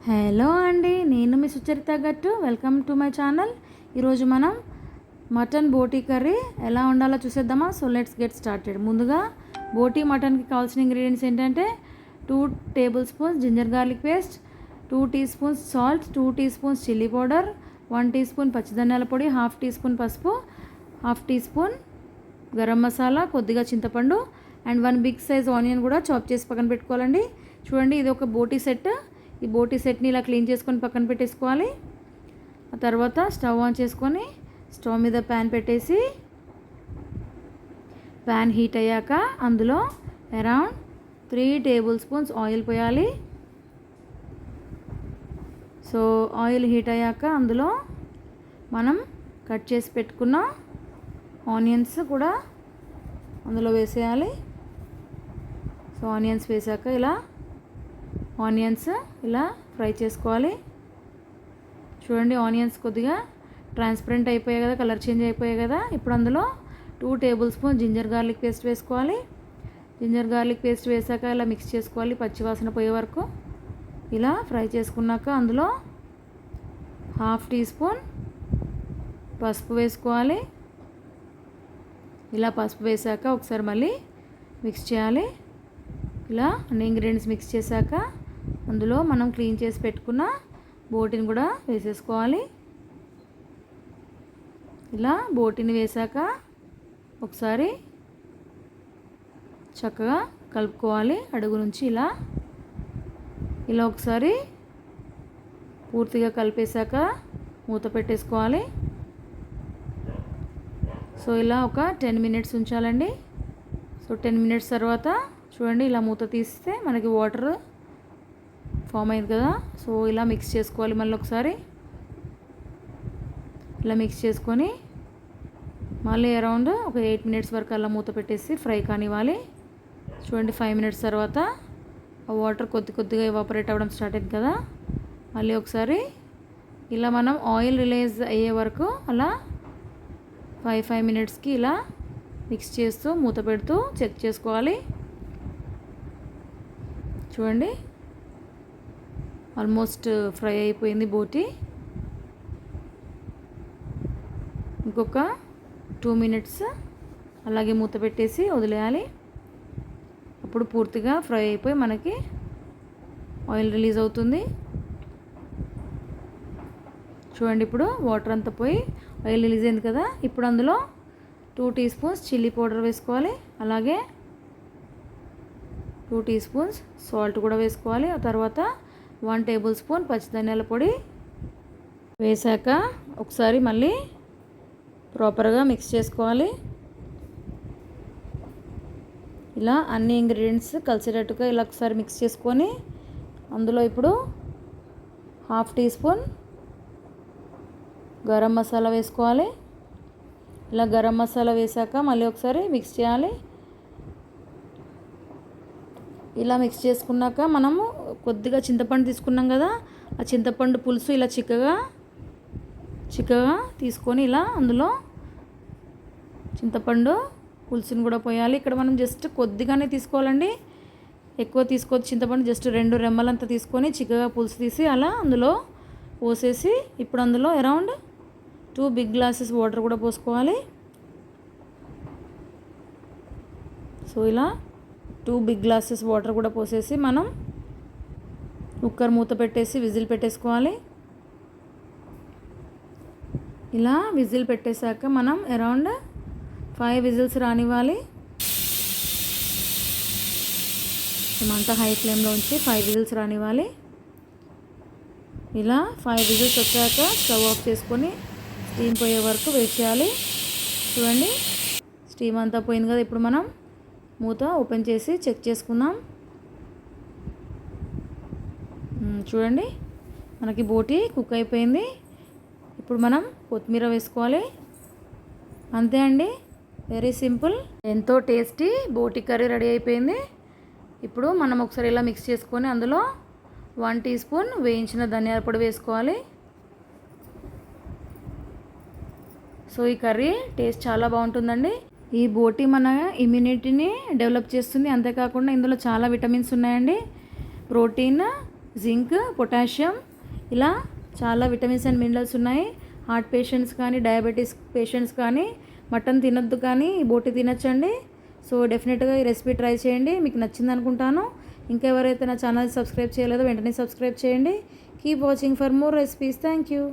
Hello అండి, నేను మీ Sucharitha Gattu. Welcome to my channel. ఈరోజు మనం మటన్ బోటీ కర్రీ ఎలా ఉండాలో చూసేద్దామా. So let's get started. ముందుగా బోటీ మటన్కి కావాల్సిన ఇంగ్రీడియంట్స్ ఏంటంటే 2 tablespoons ginger garlic paste, 2 teaspoons salt, 2 teaspoons chilli powder, 1 teaspoon పచ్చిధనియాల పొడి, 1/2 టీ స్పూన్ పసుపు, 1/2 టీ స్పూన్ గరం మసాలా, కొద్దిగా చింతపండు అండ్ 1 బిగ్ సైజ్ ఆనియన్ కూడా చాప్ చేసి పక్కన పెట్టుకోవాలండి. చూడండి, ఇది ఒక బోటీ సెట్. ఈ బోటీ సెట్ని ఇలా క్లీన్ చేసుకొని పక్కన పెట్టేసుకోవాలి. ఆ తర్వాత స్టవ్ ఆన్ చేసుకొని స్టవ్ మీద ప్యాన్ పెట్టేసి ప్యాన్ హీట్ అయ్యాక అందులో అరౌండ్ 3 టేబుల్ స్పూన్స్ ఆయిల్ పోయాలి. సో ఆయిల్ హీట్ అయ్యాక అందులో మనం కట్ చేసి పెట్టుకున్న ఆనియన్స్ కూడా అందులో వేసేయాలి. సో ఆనియన్స్ వేసాక ఆనియన్స్ ఇలా ఫ్రై చేసుకోవాలి. చూడండి, ఆనియన్స్ కొద్దిగా ట్రాన్స్పరెంట్ అయిపోయాయి కదా, కలర్ చేంజ్ అయిపోయాయి కదా. ఇప్పుడు అందులో 2 tablespoon ginger garlic paste వేసుకోవాలి. జింజర్ గార్లిక్ పేస్ట్ వేసాక ఇలా మిక్స్ చేసుకోవాలి పచ్చివాసన పోయే వరకు. ఇలా ఫ్రై చేసుకున్నాక అందులో 1/2 టీ స్పూన్ పసుపు వేసుకోవాలి. ఇలా పసుపు వేసాక ఒకసారి మళ్ళీ మిక్స్ చేయాలి. ఇలా అన్ని ఇంగ్రీడియంట్స్ మిక్స్ చేశాక అందులో మనం క్లీన్ చేసి పెట్టుకున్న బోటిని కూడా వేసేసుకోవాలి. ఇలా బోటిని వేసాక ఒకసారి చక్కగా కలుపుకోవాలి. అడుగు నుంచి ఇలా ఒకసారి పూర్తిగా కలిపేశాక మూత పెట్టేసుకోవాలి. సో ఇలా ఒక 10 మినిట్స్ ఉంచాలండి. సో 10 మినిట్స్ తర్వాత చూడండి, ఇలా మూత తీస్తే మనకి వాటర్ ఫామ్ అయింది కదా. సో ఇలా మిక్స్ చేసుకోవాలి. మళ్ళీ ఒకసారి ఇలా మిక్స్ చేసుకొని మళ్ళీ అరౌండ్ ఒక 8 మినిట్స్ వరకు అలా మూత పెట్టేసి ఫ్రై కానివ్వాలి. చూడండి, 5 మినిట్స్ తర్వాత ఆ వాటర్ కొద్దిగా ఎవాపరేట్ అవ్వడం స్టార్ట్ అయింది కదా. మళ్ళీ ఒకసారి ఇలా మనం ఆయిల్ రిలీజ్ అయ్యే వరకు అలా 5 మినిట్స్కి ఇలా మిక్స్ చేస్తూ మూత పెడుతూ చెక్ చేసుకోవాలి. చూడండి, ఆల్మోస్ట్ ఫ్రై అయిపోయింది బోటి. ఇంకొక 2 మినిట్స్ అలాగే మూత పెట్టేసి వదిలేయాలి. అప్పుడు పూర్తిగా ఫ్రై అయిపోయి మనకి ఆయిల్ రిలీజ్ అవుతుంది. చూడండి, ఇప్పుడు వాటర్ అంతా పోయి ఆయిల్ రిలీజ్ అయింది కదా. ఇప్పుడు అందులో 2 టీ స్పూన్స్ చిల్లీ పౌడర్ వేసుకోవాలి. అలాగే 2 టీ స్పూన్స్ సాల్ట్ కూడా వేసుకోవాలి. ఆ తర్వాత 1 టేబుల్ స్పూన్ పచ్చిధనియాల పొడి వేసాక ఒకసారి మళ్ళీ ప్రాపర్గా మిక్స్ చేసుకోవాలి. ఇలా అన్ని ఇంగ్రీడియంట్స్ కలిసేటట్టుగా ఇలా ఒకసారి మిక్స్ చేసుకొని అందులో ఇప్పుడు 1/2 టీ స్పూన్ గరం మసాలా వేసుకోవాలి. ఇలా గరం మసాలా వేసాక మళ్ళీ ఒకసారి మిక్స్ చేయాలి. ఇలా మిక్స్ చేసుకున్నాక మనము కొద్దిగా చింతపండు తీసుకున్నాం కదా, ఆ చింతపండు పులుసు ఇలా చిక్కగా తీసుకొని ఇలా అందులో చింతపండు పులుసుని కూడా పోయాలి. ఇక్కడ మనం జస్ట్ కొద్దిగానే తీసుకోవాలండి, ఎక్కువ తీసుకోవద్దు. చింతపండు జస్ట్ 2 రెమ్మలంతా తీసుకొని చిక్కగా పులుసు తీసి అలా అందులో పోసేసి ఇప్పుడు అందులో అరౌండ్ 2 బిగ్ గ్లాసెస్ వాటర్ కూడా పోసుకోవాలి. సో ఇలా 2 బిగ్ గ్లాసెస్ వాటర్ కూడా పోసేసి మనం కుక్కర్ మూత పెట్టేసి విజిల్ పెట్టేసుకోవాలి. ఇలా విజిల్ పెట్టేశాక మనం అరౌండ్ 5 విజిల్స్ రానివ్వాలి. మంట హై ఫ్లేమ్లో ఉంచి 5 విజిల్స్ రానివ్వాలి. ఇలా 5 విజిల్స్ వచ్చాక స్టవ్ ఆఫ్ చేసుకొని స్టీమ్ పోయే వరకు వెయిట్ చేయాలి. చూడండి, స్టీమ్ అంతా పోయింది కదా. ఇప్పుడు మనం మూత ఓపెన్ చేసి చెక్ చేసుకుందాం. చూడండి, మనకి బోటీ కుక్ అయిపోయింది. ఇప్పుడు మనం కొత్తిమీర వేసుకోవాలి. అంతే అండి, వెరీ సింపుల్, ఎంతో టేస్టీ బోటీ కర్రీ రెడీ అయిపోయింది. ఇప్పుడు మనం ఒకసారి ఇలా మిక్స్ చేసుకొని అందులో 1 టీ స్పూన్ వేయించిన ధనియాల పొడి వేసుకోవాలి. సో ఈ కర్రీ టేస్ట్ చాలా బాగుంటుందండి. ఈ బోటీ మన ఇమ్యూనిటీని డెవలప్ చేస్తుంది. అంతేకాకుండా ఇందులో చాలా విటమిన్స్ ఉన్నాయండి. ప్రోటీన్ జింక్, పొటాషియం, ఇలా చాలా విటమిన్స్ అండ్ మినరల్స్ ఉన్నాయి. హార్ట్ పేషెంట్స్ కానీ, డయాబెటీస్ పేషెంట్స్ కానీ మటన్ తినొద్దు కానీ బోటి తినచ్చండి. సో డెఫినెట్గా ఈ రెసిపీ ట్రై చేయండి, మీకు నచ్చింది అనుకుంటాను. ఇంకా ఎవరైతే నా ఛానల్ సబ్స్క్రైబ్ చేయలేదో వెంటనే సబ్స్క్రైబ్ చేయండి. Keep watching for more recipes. Thank you.